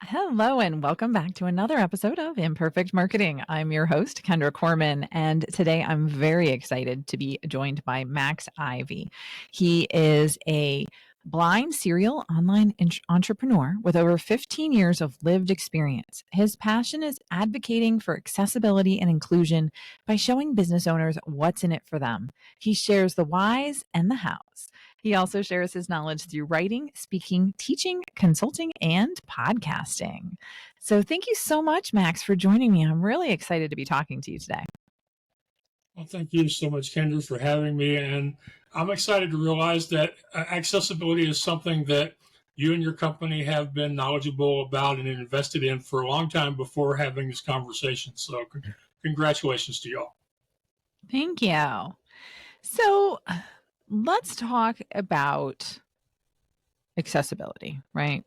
Hello, and welcome back to another episode of Imperfect Marketing. I'm your host, Kendra Corman, and today I'm very excited to be joined by Max Ivey. He is a blind serial online entrepreneur with over 15 years of lived experience. His passion is advocating for accessibility and inclusion by showing business owners what's in it for them. He shares the whys and the hows. He also shares his knowledge through writing, speaking, teaching, consulting, and podcasting. So thank you so much, Max, for joining me. I'm really excited to be talking to you today. Well, thank you so much, Kendra, for having me. And I'm excited to realize that accessibility is something that you and your company have been knowledgeable about and invested in for a long time before having this conversation. So congratulations to y'all. Thank you. So let's talk about accessibility, right?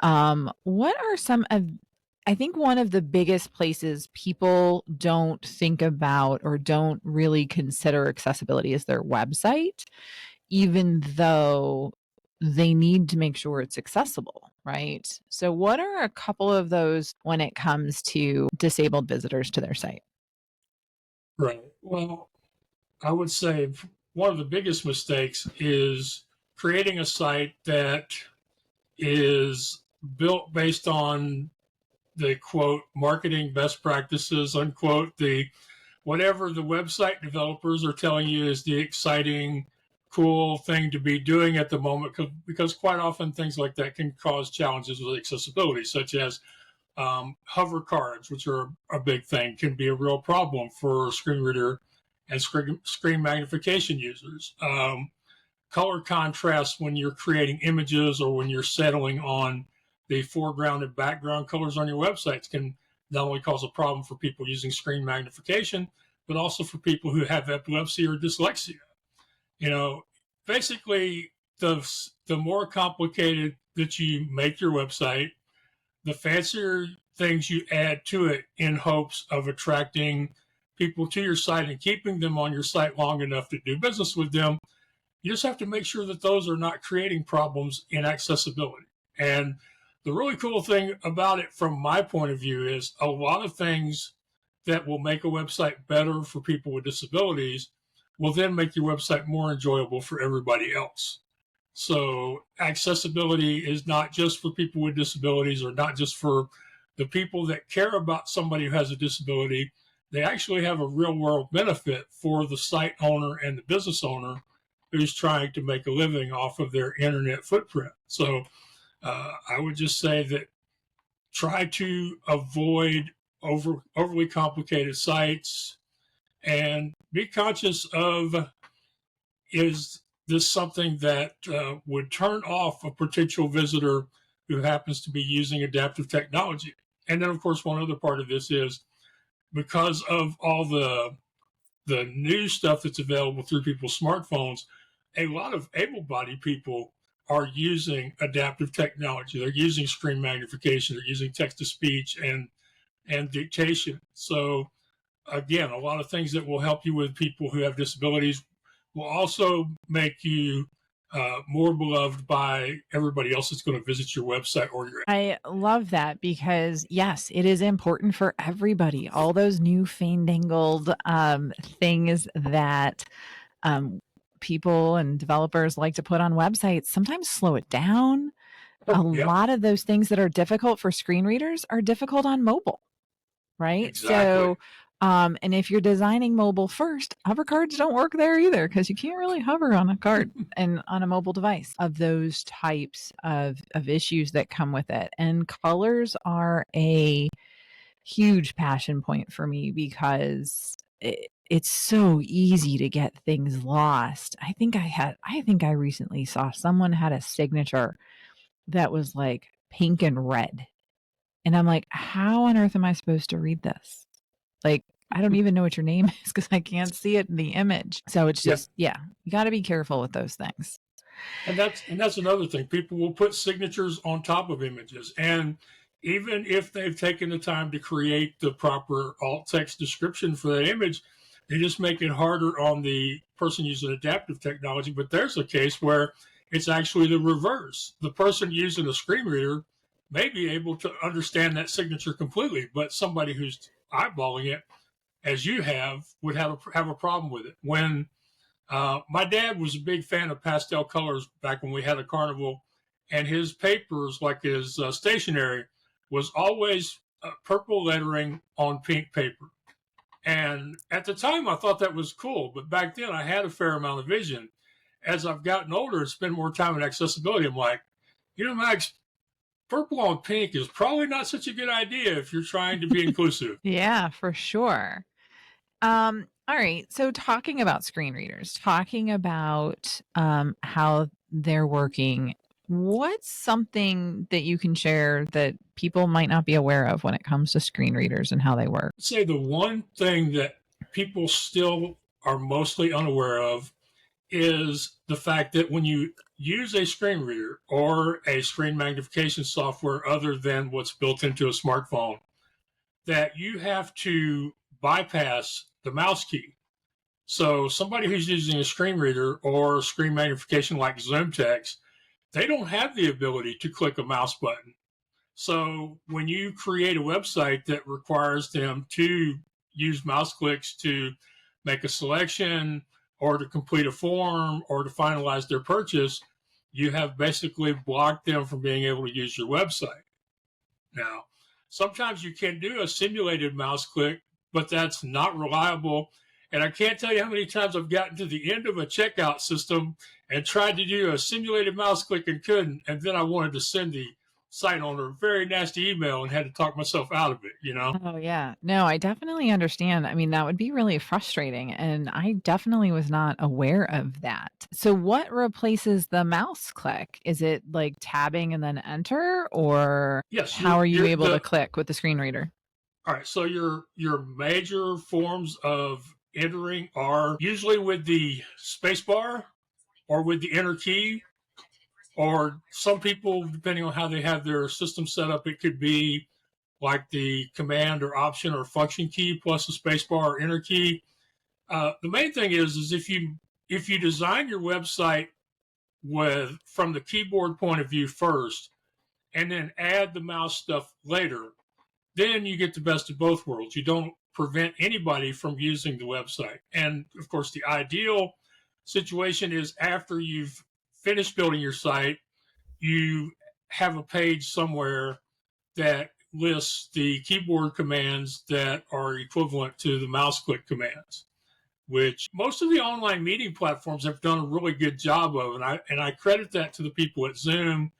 What are some of, I think one of the biggest places people don't think about or don't really consider accessibility is their website, even though they need to make sure it's accessible, right? So what are a couple of those when it comes to disabled visitors to their site? Right. Well, I would say one of the biggest mistakes is creating a site that is built based on the quote marketing best practices unquote, the whatever the website developers are telling you is the exciting cool thing to be doing at the moment, because quite often things like that can cause challenges with accessibility, such as hover cards, which are a big thing, can be a real problem for screen reader and screen magnification users. Color contrast when you're creating images or when you're settling on the foreground and background colors on your websites can not only cause a problem for people using screen magnification, but also for people who have epilepsy or dyslexia. You know, basically, the more complicated that you make your website, the fancier things you add to it in hopes of attracting people to your site and keeping them on your site long enough to do business with them. You just have to make sure that those are not creating problems in accessibility. And the really cool thing about it from my point of view is a lot of things that will make a website better for people with disabilities will then make your website more enjoyable for everybody else. So accessibility is not just for people with disabilities or not just for the people that care about somebody who has a disability. They actually have a real world benefit for the site owner and the business owner who's trying to make a living off of their internet footprint. So I would just say that try to avoid overly complicated sites and be conscious of, is this something that would turn off a potential visitor who happens to be using adaptive technology. And then, of course, one other part of this is because of all the new stuff that's available through people's smartphones, a lot of able-bodied people are using adaptive technology. They're using screen magnification. They're using text-to-speech and dictation. So again, a lot of things that will help you with people who have disabilities will also make you more beloved by everybody else that's going to visit your website or your. I love that because, yes, it is important for everybody. All those new fandangled things that people and developers like to put on websites sometimes slow it down. A lot of those things that are difficult for screen readers are difficult on mobile, right? Exactly. So, and if you're designing mobile first, hover cards don't work there either because you can't really hover on a card and on a mobile device of those types of issues that come with it. And colors are a huge passion point for me because it's so easy to get things lost. I think I recently saw someone had a signature that was like pink and red. And I'm like, how on earth am I supposed to read this? Like, I don't even know what your name is because I can't see it in the image. So it's just, you got to be careful with those things. And that's another thing. People will put signatures on top of images. And even if they've taken the time to create the proper alt text description for that image, they just make it harder on the person using adaptive technology. But there's a case where it's actually the reverse. The person using a screen reader may be able to understand that signature completely, but somebody who's eyeballing it, as you have, would have a problem with it. When my dad was a big fan of pastel colors back when we had a carnival, and his papers, like his stationery, was always purple lettering on pink paper. And at the time, I thought that was cool, but back then I had a fair amount of vision. As I've gotten older and spent more time in accessibility, I'm like, Max, purple on pink is probably not such a good idea if you're trying to be inclusive. Yeah, for sure. All right. So talking about screen readers, talking about how they're working, what's something that you can share that people might not be aware of when it comes to screen readers and how they work? I'd say the one thing that people still are mostly unaware of is the fact that when you use a screen reader or a screen magnification software other than what's built into a smartphone, that you have to bypass the mouse key. So somebody who's using a screen reader or screen magnification like Zoom Text, they don't have the ability to click a mouse button. So when you create a website that requires them to use mouse clicks to make a selection or to complete a form or to finalize their purchase, you have basically blocked them from being able to use your website. Now, sometimes you can do a simulated mouse click, but that's not reliable. And I can't tell you how many times I've gotten to the end of a checkout system and tried to do a simulated mouse click and couldn't. And then I wanted to send the site owner a very nasty email and had to talk myself out of it. Oh, yeah. No, I definitely understand. I mean, that would be really frustrating. And I definitely was not aware of that. So, what replaces the mouse click? Is it like tabbing and then enter? Or Yes, how are you able to click with the screen reader? All right. So, your major forms of entering are usually with the space bar or with the enter key. Or some people, depending on how they have their system set up, it could be like the command or option or function key plus a spacebar or enter key. The main thing is if you design your website from the keyboard point of view first, and then add the mouse stuff later, then you get the best of both worlds. You don't prevent anybody from using the website. And of course, the ideal situation is after you've finished building your site, you have a page somewhere that lists the keyboard commands that are equivalent to the mouse click commands, which most of the online meeting platforms have done a really good job of. And I credit that to the people at Zoom.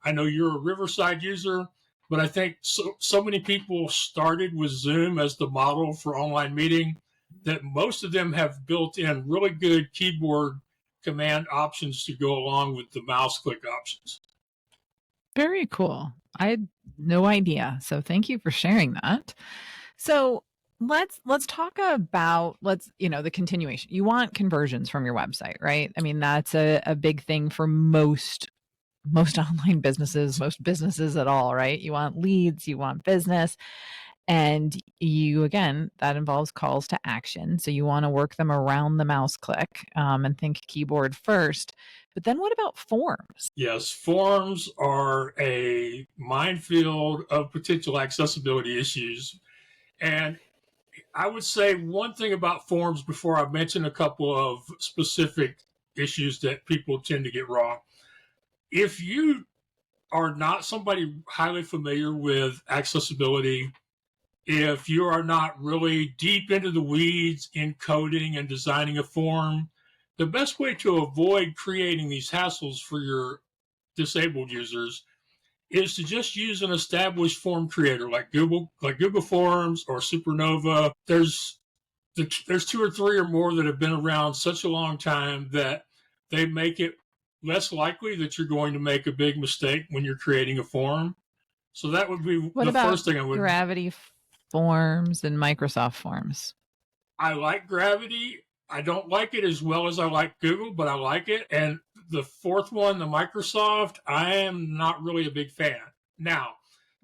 I know you're a Riverside user, but I think so many people started with Zoom as the model for online meeting that most of them have built in really good keyboard command options to go along with the mouse click options. Very cool. I had no idea. So thank you for sharing that. So let's talk about the continuation. You want conversions from your website, right? I mean, that's a big thing for most online businesses, most businesses at all, right? You want leads, you want business. And again, that involves calls to action. So you want to work them around the mouse click and think keyboard first. But then what about forms? Yes, forms are a minefield of potential accessibility issues. And I would say one thing about forms before I mention a couple of specific issues that people tend to get wrong. If you are not somebody highly familiar with accessibility, if you are not really deep into the weeds in coding and designing a form, the best way to avoid creating these hassles for your disabled users is to just use an established form creator like Google Forms or Supernova. There's 2 or 3 or more that have been around such a long time that they make it less likely that you're going to make a big mistake when you're creating a form. So that would be What the about first thing I would. Gravity Forms and Microsoft Forms? I like Gravity. I don't like it as well as I like Google, but I like it. And the fourth one, the Microsoft, I am not really a big fan. Now,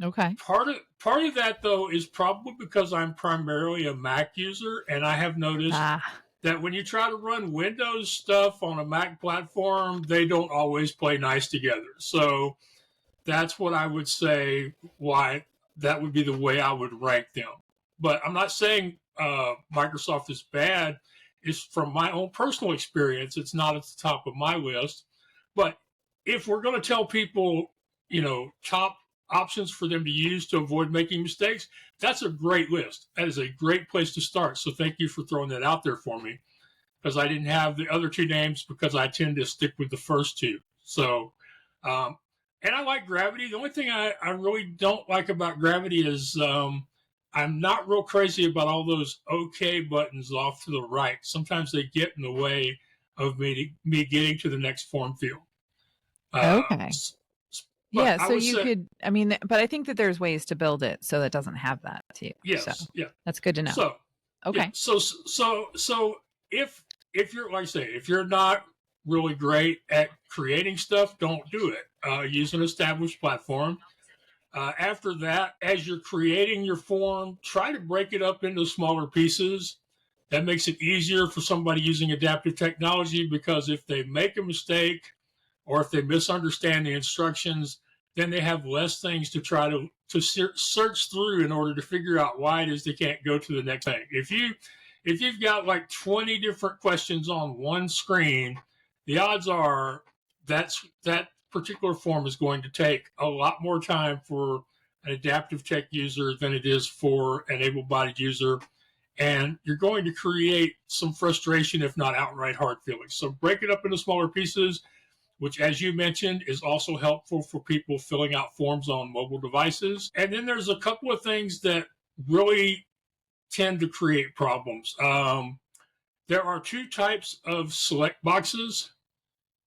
okay. Part of that though is probably because I'm primarily a Mac user, and I have noticed that when you try to run Windows stuff on a Mac platform, they don't always play nice together. So that's what I would say why that would be the way I would rank them. But I'm not saying Microsoft is bad. It's from my own personal experience. It's not at the top of my list. But if we're going to tell people, top options for them to use to avoid making mistakes, that's a great list. That is a great place to start. So thank you for throwing that out there for me, because I didn't have the other two names because I tend to stick with the first two. So, and I like Gravity. The only thing I really don't like about Gravity is I'm not real crazy about all those OK buttons off to the right. Sometimes they get in the way of me getting to the next form field. Okay. Yeah, I so would you say, could, I mean, but I think that there's ways to build it so that it doesn't have that too. yes, So yeah. that's good to know. So, yeah, Okay. so if you're, like I say, if you're not really great at creating stuff, don't do it. Use an established platform. After that, as you're creating your form, try to break it up into smaller pieces. That makes it easier for somebody using adaptive technology, because if they make a mistake or if they misunderstand the instructions, then they have less things to try to search through in order to figure out why it is they can't go to the next thing. If you've got like 20 different questions on one screen, the odds are that particular form is going to take a lot more time for an adaptive tech user than it is for an able-bodied user. And you're going to create some frustration, if not outright hard feelings. So break it up into smaller pieces, which, as you mentioned, is also helpful for people filling out forms on mobile devices. And then there's a couple of things that really tend to create problems. There are two types of select boxes.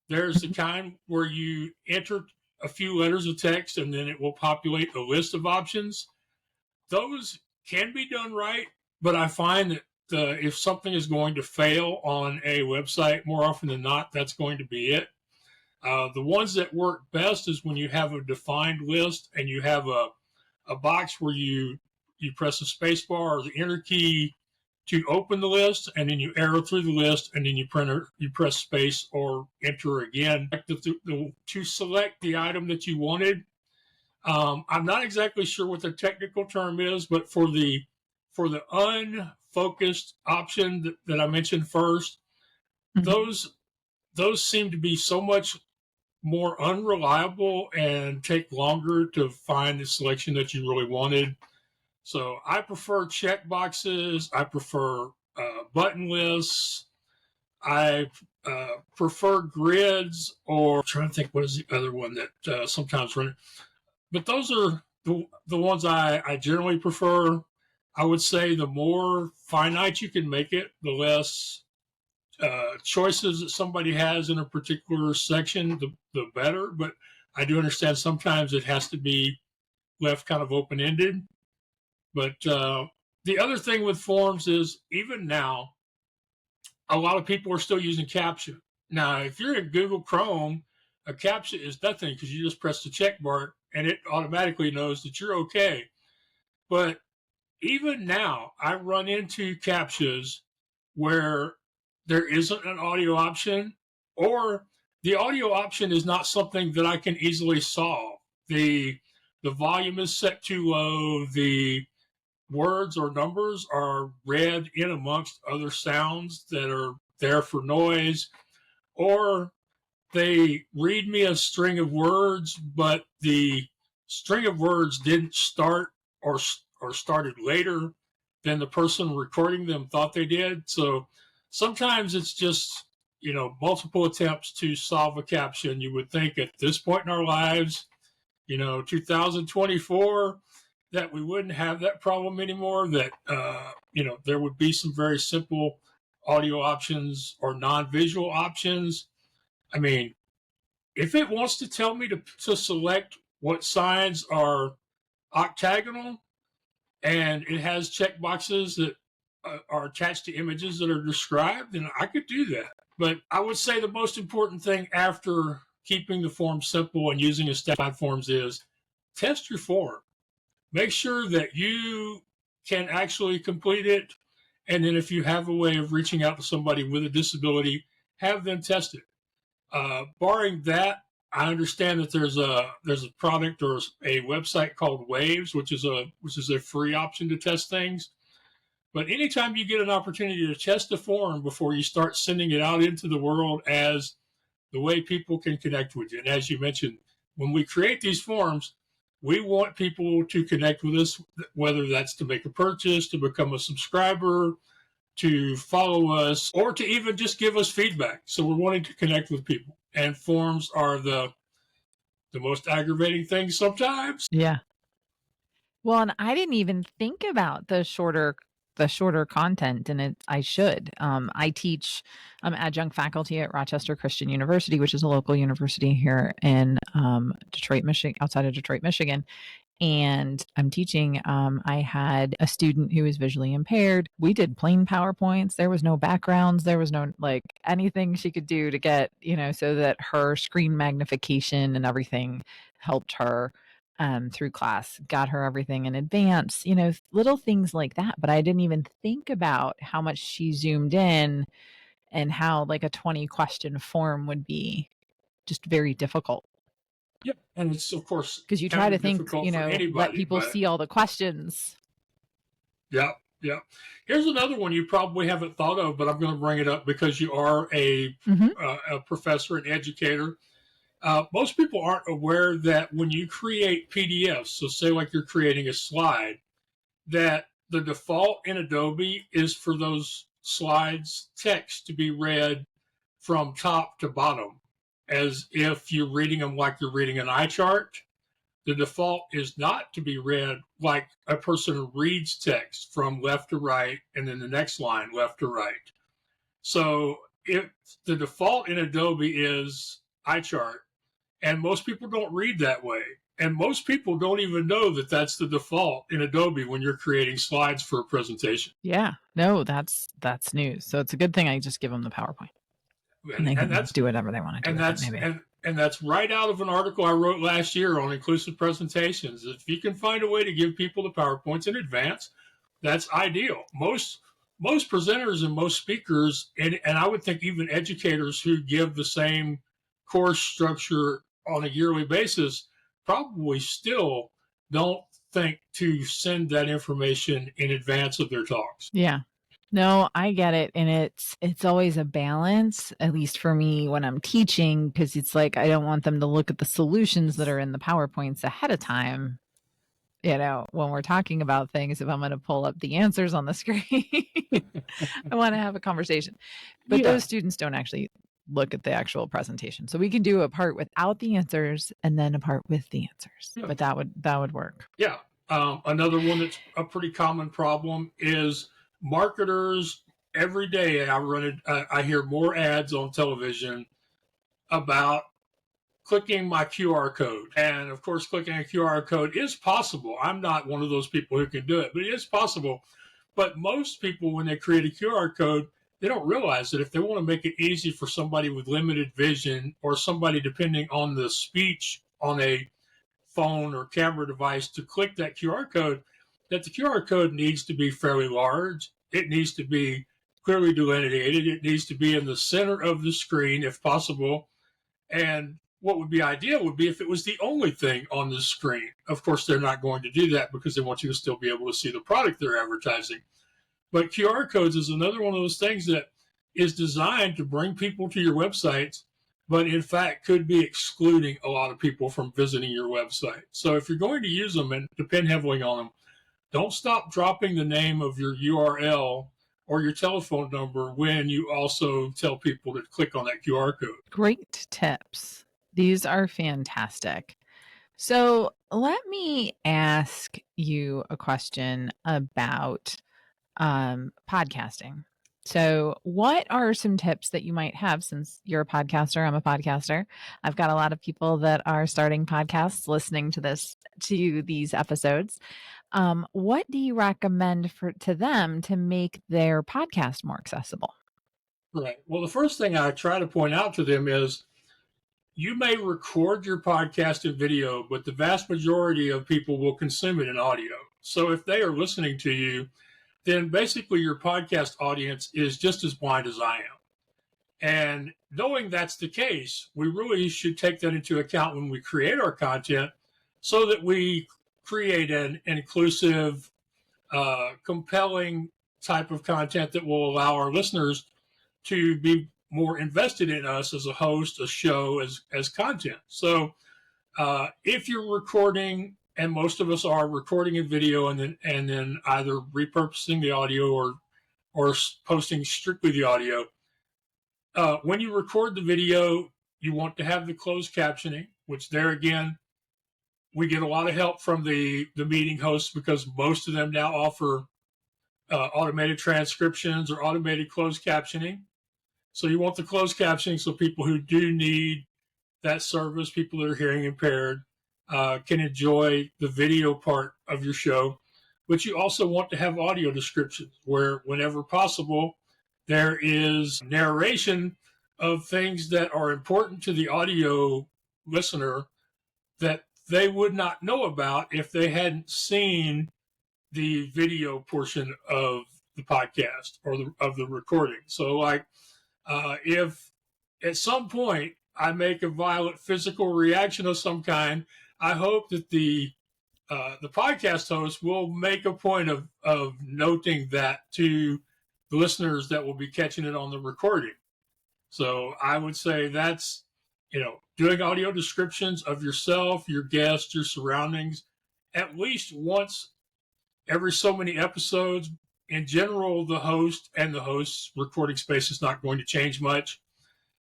There's the kind where you enter a few letters of text and then it will populate a list of options. Those can be done right, but I find that if something is going to fail on a website, more often than not, that's going to be it. The ones that work best is when you have a defined list and you have a box where you press the space bar or the enter key to open the list, and then you arrow through the list, and then you press space or enter again to select the item that you wanted. I'm not exactly sure what the technical term is, but for the unfocused option that I mentioned first, those seem to be so much more unreliable and take longer to find the selection that you really wanted. So I prefer check boxes. I prefer button lists. I prefer grids, or I'm trying to think what is the other one that sometimes run. But those are the ones I generally prefer. I would say the more finite you can make it, the less choices that somebody has in a particular section, the better. But I do understand sometimes it has to be left kind of open ended. But the other thing with forms is, even now, a lot of people are still using CAPTCHA. Now, if you're in Google Chrome, a CAPTCHA is nothing because you just press the check bar and it automatically knows that you're okay. But even now, I run into CAPTCHAs where there isn't an audio option, or the audio option is not something that I can easily solve. The volume is set too low. The words or numbers are read in amongst other sounds that are there for noise, or they read me a string of words, but the string of words didn't start or started later than the person recording them thought they did. So sometimes it's just, multiple attempts to solve a caption. You would think at this point in our lives, 2024, that we wouldn't have that problem anymore, that, there would be some very simple audio options or non-visual options. I mean, if it wants to tell me to select what signs are octagonal and it has check boxes that are attached to images that are described, then I could do that. But I would say the most important thing after keeping the form simple and using established platforms is test your form. Make sure that you can actually complete it. And then if you have a way of reaching out to somebody with a disability, have them test it. Barring that, I understand that there's a product or a website called Waves, which is a free option to test things. But anytime you get an opportunity to test a form before you start sending it out into the world as the way people can connect with you, and as you mentioned, when we create these forms, we want people to connect with us, whether that's to make a purchase, to become a subscriber, to follow us, or to even just give us feedback. So we're wanting to connect with people. And forms are the most aggravating thing sometimes. Yeah. Well, and I didn't even think about the shorter content, and I should. I teach adjunct faculty at Rochester Christian University, which is a local university here in Detroit, Michigan, outside of Detroit, Michigan. And I'm teaching. I had a student who was visually impaired. We did plain PowerPoints. There was no backgrounds. There was no like anything she could do to get, so that her screen magnification and everything helped her through class, got her everything in advance, little things like that. But I didn't even think about how much she zoomed in and how like a 20 question form would be just very difficult. Yeah, and it's of course because you try to think, difficult for anybody, let people but see all the questions. yeah, yeah. Here's another one you probably haven't thought of, but I'm going to bring it up because you are a professor and educator. Most people aren't aware that when you create PDFs, so say like you're creating a slide, that the default in Adobe is for those slides text to be read from top to bottom, as if you're reading them like you're reading an eye chart. The default is not to be read like a person reads text from left to right and then the next line left to right. So if the default in Adobe is eye chart, and most people don't read that way. And most people don't even know that that's the default in Adobe when you're creating slides for a presentation. Yeah, no, that's news. So it's a good thing I just give them the PowerPoint. And they can do whatever they want to do with it, maybe. And that's right out of an article I wrote last year on inclusive presentations. If you can find a way to give people the PowerPoints in advance, that's ideal. Most presenters and most speakers, and I would think even educators who give the same course structure on a yearly basis, probably still don't think to send that information in advance of their talks. Yeah. No, I get it. And it's always a balance, at least for me when I'm teaching, because it's like I don't want them to look at the solutions that are in the PowerPoints ahead of time. When we're talking about things, if I'm going to pull up the answers on the screen, I want to have a conversation. But those students don't actually look at the actual presentation. So we can do a part without the answers and then a part with the answers. Yeah. But that would work. Yeah. Another one that's a pretty common problem is marketers. Every day I hear more ads on television about clicking my QR code. And of course, clicking a QR code is possible. I'm not one of those people who can do it, but it is possible. But most people, when they create a QR code, they don't realize that if they want to make it easy for somebody with limited vision or somebody depending on the speech on a phone or camera device to click that QR code, that the QR code needs to be fairly large. It needs to be clearly delineated. It needs to be in the center of the screen if possible. And what would be ideal would be if it was the only thing on the screen. Of course, they're not going to do that because they want you to still be able to see the product they're advertising. But QR codes is another one of those things that is designed to bring people to your websites, but in fact could be excluding a lot of people from visiting your website. So if you're going to use them and depend heavily on them, don't stop dropping the name of your URL or your telephone number when you also tell people to click on that QR code. Great tips. These are fantastic. So let me ask you a question about podcasting. So what are some tips that you might have, since you're a podcaster, I'm a podcaster. I've got a lot of people that are starting podcasts listening to these episodes. What do you recommend to them to make their podcast more accessible? Right. Well, the first thing I try to point out to them is you may record your podcast in video, but the vast majority of people will consume it in audio. So if they are listening to you, then basically your podcast audience is just as blind as I am. And knowing that's the case, we really should take that into account when we create our content so that we create an inclusive, compelling type of content that will allow our listeners to be more invested in us as a host, a show, as content. So if you're recording, and most of us are recording a video and then either repurposing the audio or posting strictly the audio, when you record the video, you want to have the closed captioning, which there again, we get a lot of help from the meeting hosts because most of them now offer automated transcriptions or automated closed captioning. So you want the closed captioning so people who do need that service, people that are hearing impaired, can enjoy the video part of your show. But you also want to have audio descriptions where, whenever possible, there is narration of things that are important to the audio listener that they would not know about if they hadn't seen the video portion of the podcast or of the recording. So, like, if at some point I make a violent physical reaction of some kind, I hope that the podcast host will make a point of noting that to the listeners that will be catching it on the recording. So I would say that's, doing audio descriptions of yourself, your guests, your surroundings, at least once every so many episodes. In general, the host and the host's recording space is not going to change much.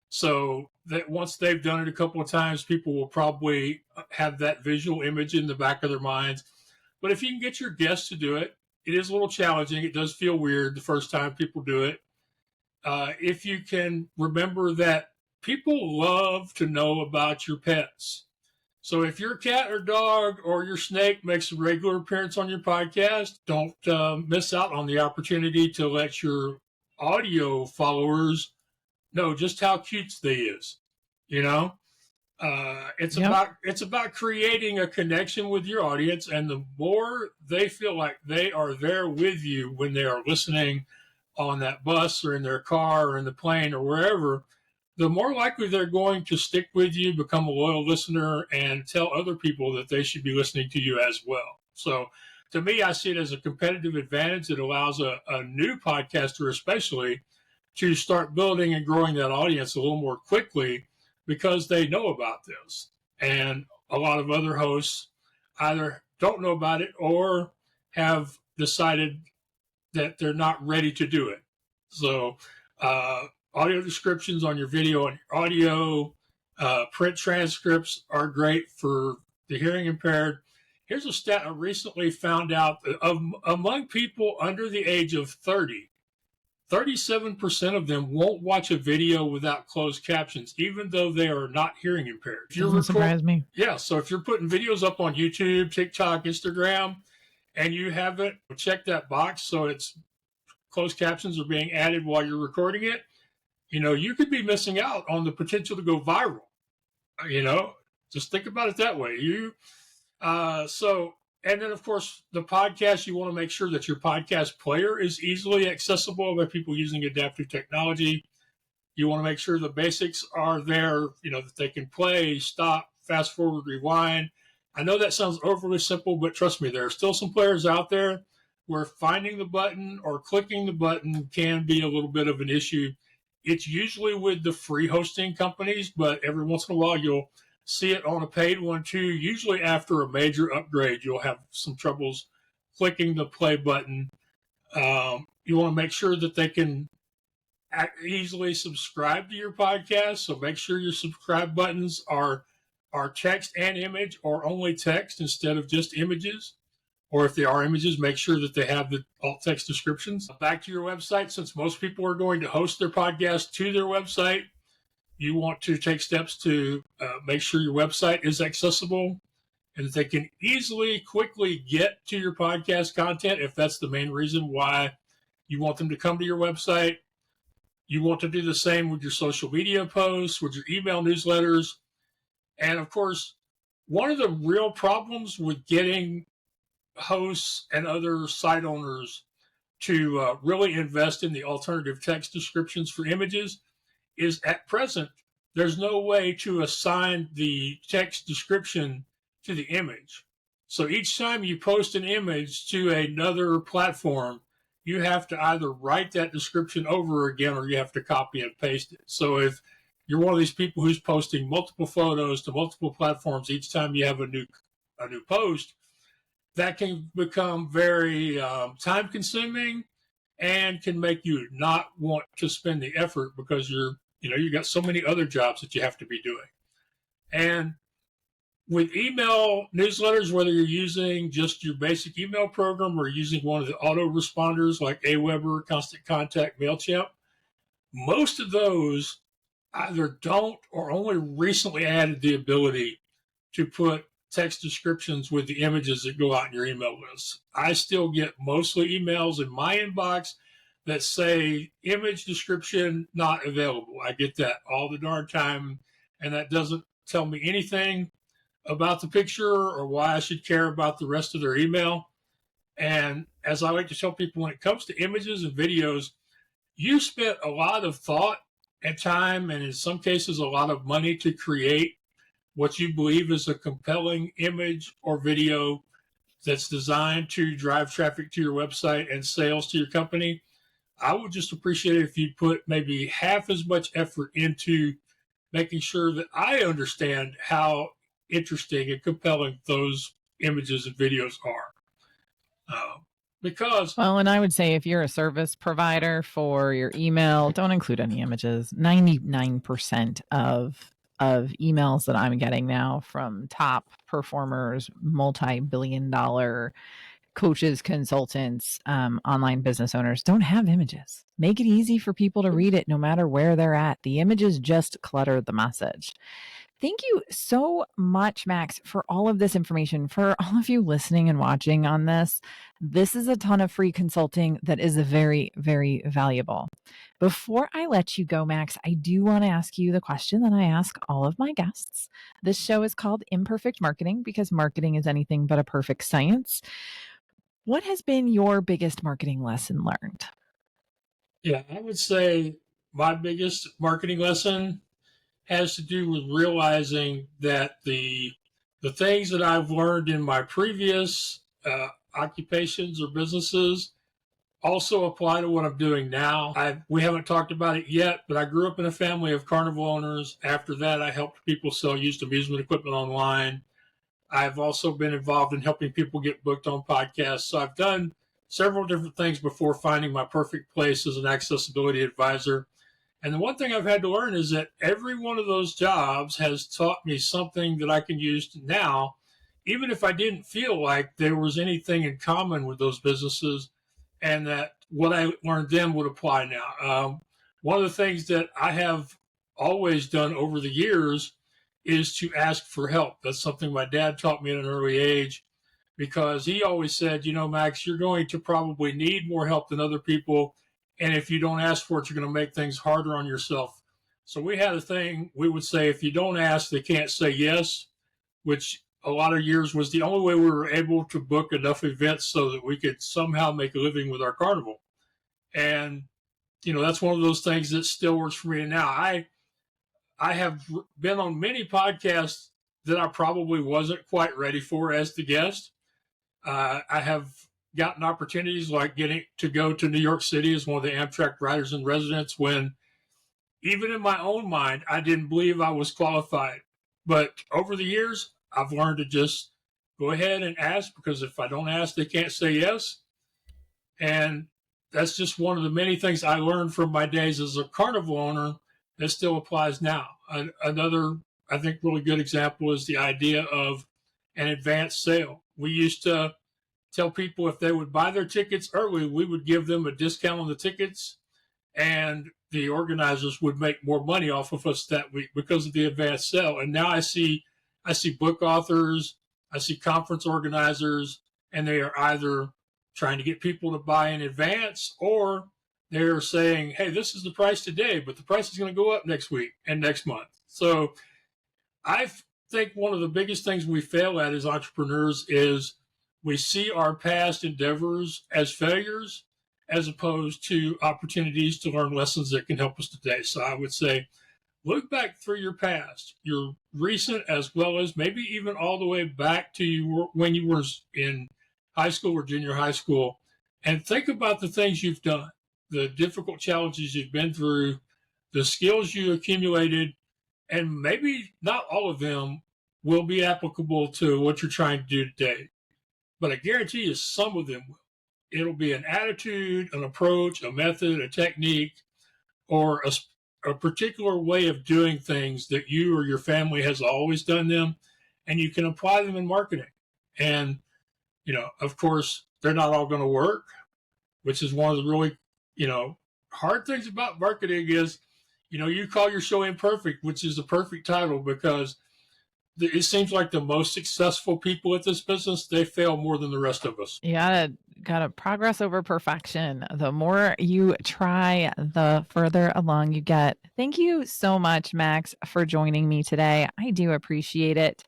So that once they've done it a couple of times, people will probably have that visual image in the back of their minds. But if you can get your guests to do it, it is a little challenging. It does feel weird the first time people do it. If you can remember that people love to know about your pets. So if your cat or dog or your snake makes a regular appearance on your podcast, don't miss out on the opportunity to let your audio followers know just how cute they is. It's about creating a connection with your audience, and the more they feel like they are there with you when they are listening on that bus or in their car or in the plane or wherever, the more likely they're going to stick with you, become a loyal listener, and tell other people that they should be listening to you as well. So to me, I see it as a competitive advantage. It allows a new podcaster especially to start building and growing that audience a little more quickly because they know about this. And a lot of other hosts either don't know about it or have decided that they're not ready to do it. So audio descriptions on your video and your audio, print transcripts are great for the hearing impaired. Here's a stat I recently found out. Among people under the age of 30, 37% of them won't watch a video without closed captions, even though they are not hearing impaired. Doesn't surprise me. Yeah, so if you're putting videos up on YouTube, TikTok, Instagram, and you haven't checked that box so it's closed captions are being added while you're recording it, you could be missing out on the potential to go viral. Just think about it that way. And then, of course, the podcast, you want to make sure that your podcast player is easily accessible by people using adaptive technology. You want to make sure the basics are there, that they can play, stop, fast forward, rewind. I know that sounds overly simple, but trust me, there are still some players out there where finding the button or clicking the button can be a little bit of an issue. It's usually with the free hosting companies, but every once in a while you'll see it on a paid one too. Usually after a major upgrade, you'll have some troubles clicking the play button. You want to make sure that they can easily subscribe to your podcast. So make sure your subscribe buttons are text and image, or only text instead of just images. Or if they are images, make sure that they have the alt text descriptions. Back to your website, since most people are going to host their podcast to their website, you want to take steps to make sure your website is accessible and that they can easily, quickly get to your podcast content if that's the main reason why you want them to come to your website. You want to do the same with your social media posts, with your email newsletters. And of course, one of the real problems with getting hosts and other site owners to really invest in the alternative text descriptions for images is at present, there's no way to assign the text description to the image. So each time you post an image to another platform, you have to either write that description over again or you have to copy and paste it. So if you're one of these people who's posting multiple photos to multiple platforms each time you have a new post, that can become very time consuming and can make you not want to spend the effort because you got so many other jobs that you have to be doing. And with email newsletters, whether you're using just your basic email program or using one of the autoresponders like Aweber, Constant Contact, MailChimp, most of those either don't or only recently added the ability to put text descriptions with the images that go out in your email list. I still get mostly emails in my inbox that say image description not available. I get that all the darn time, and that doesn't tell me anything about the picture or why I should care about the rest of their email. And as I like to tell people, when it comes to images and videos, you spent a lot of thought and time, and in some cases, a lot of money to create what you believe is a compelling image or video that's designed to drive traffic to your website and sales to your company. I would just appreciate it if you put maybe half as much effort into making sure that I understand how interesting and compelling those images and videos are. Because Well, and I would say if you're a service provider for your email, don't include any images. 99% of emails that I'm getting now from top performers, multi-billion dollar coaches, consultants, online business owners don't have images. Make it easy for people to read it no matter where they're at. The images just clutter the message. Thank you so much, Max, for all of this information. For all of you listening and watching on this, this is a ton of free consulting that is very, very valuable. Before I let you go, Max, I do want to ask you the question that I ask all of my guests. This show is called Imperfect Marketing because marketing is anything but a perfect science. What has been your biggest marketing lesson learned? yeah, I would say my biggest marketing lesson has to do with realizing that the things that I've learned in my previous occupations or businesses also apply to what I'm doing now. We haven't talked about it yet, but I grew up in a family of carnival owners. After that, I helped people sell used amusement equipment online. I've also been involved in helping people get booked on podcasts. So I've done several different things before finding my perfect place as an accessibility advisor. And the one thing I've had to learn is that every one of those jobs has taught me something that I can use now, even if I didn't feel like there was anything in common with those businesses, and that what I learned then would apply now. One of the things that I have always done over the years is to ask for help. That's something my dad taught me at an early age because he always said, Max, you're going to probably need more help than other people. And if you don't ask for it, you're going to make things harder on yourself. So we had a thing, we would say, if you don't ask, they can't say yes, which a lot of years was the only way we were able to book enough events so that we could somehow make a living with our carnival. And, that's one of those things that still works for me now. I have been on many podcasts that I probably wasn't quite ready for as the guest. I have gotten opportunities like getting to go to New York City as one of the Amtrak writers in residence when even in my own mind, I didn't believe I was qualified. But over the years, I've learned to just go ahead and ask because if I don't ask, they can't say yes. And that's just one of the many things I learned from my days as a carnival owner that still applies now. Another, I think, really good example is the idea of an advance sale. We used to tell people if they would buy their tickets early, we would give them a discount on the tickets, and the organizers would make more money off of us that week because of the advance sale. And now I see book authors, I see conference organizers, and they are either trying to get people to buy in advance or they're saying, hey, this is the price today, but the price is going to go up next week and next month. So I think one of the biggest things we fail at as entrepreneurs is we see our past endeavors as failures as opposed to opportunities to learn lessons that can help us today. So I would say, look back through your past, your recent as well as maybe even all the way back to when you were in high school or junior high school, and think about the things you've done, the difficult challenges you've been through, the skills you accumulated, and maybe not all of them will be applicable to what you're trying to do today. But I guarantee you some of them will. It'll be an attitude, an approach, a method, a technique, or a particular way of doing things that you or your family has always done them, and you can apply them in marketing. And, of course, they're not all going to work, which is one of the really, hard things about marketing is, you call your show Imperfect, which is the perfect title because it seems like the most successful people at this business, they fail more than the rest of us. You gotta progress over perfection. The more you try, the further along you get. Thank you so much, Max, for joining me today. I do appreciate it.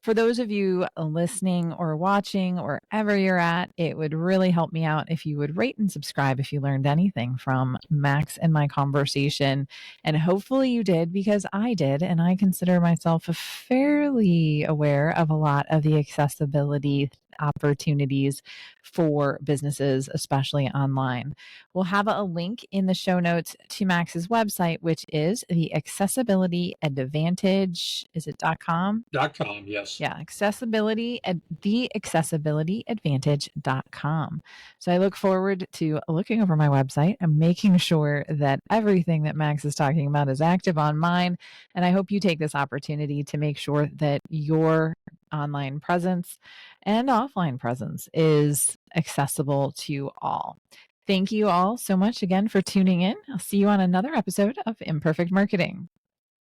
For those of you listening or watching, wherever you're at, it would really help me out if you would rate and subscribe if you learned anything from Max and my conversation. And hopefully you did, because I did. And I consider myself fairly aware of a lot of the accessibility opportunities for businesses, especially online. We'll have a link in the show notes to Max's website, which is the Accessibility Advantage. Is it .com? .com, yes. Yeah, accessibility at theaccessibilityadvantage.com. So I look forward to looking over my website and making sure that everything that Max is talking about is active on mine. And I hope you take this opportunity to make sure that your online presence and offline presence is accessible to all. Thank you all so much again for tuning in. I'll see you on another episode of Imperfect Marketing.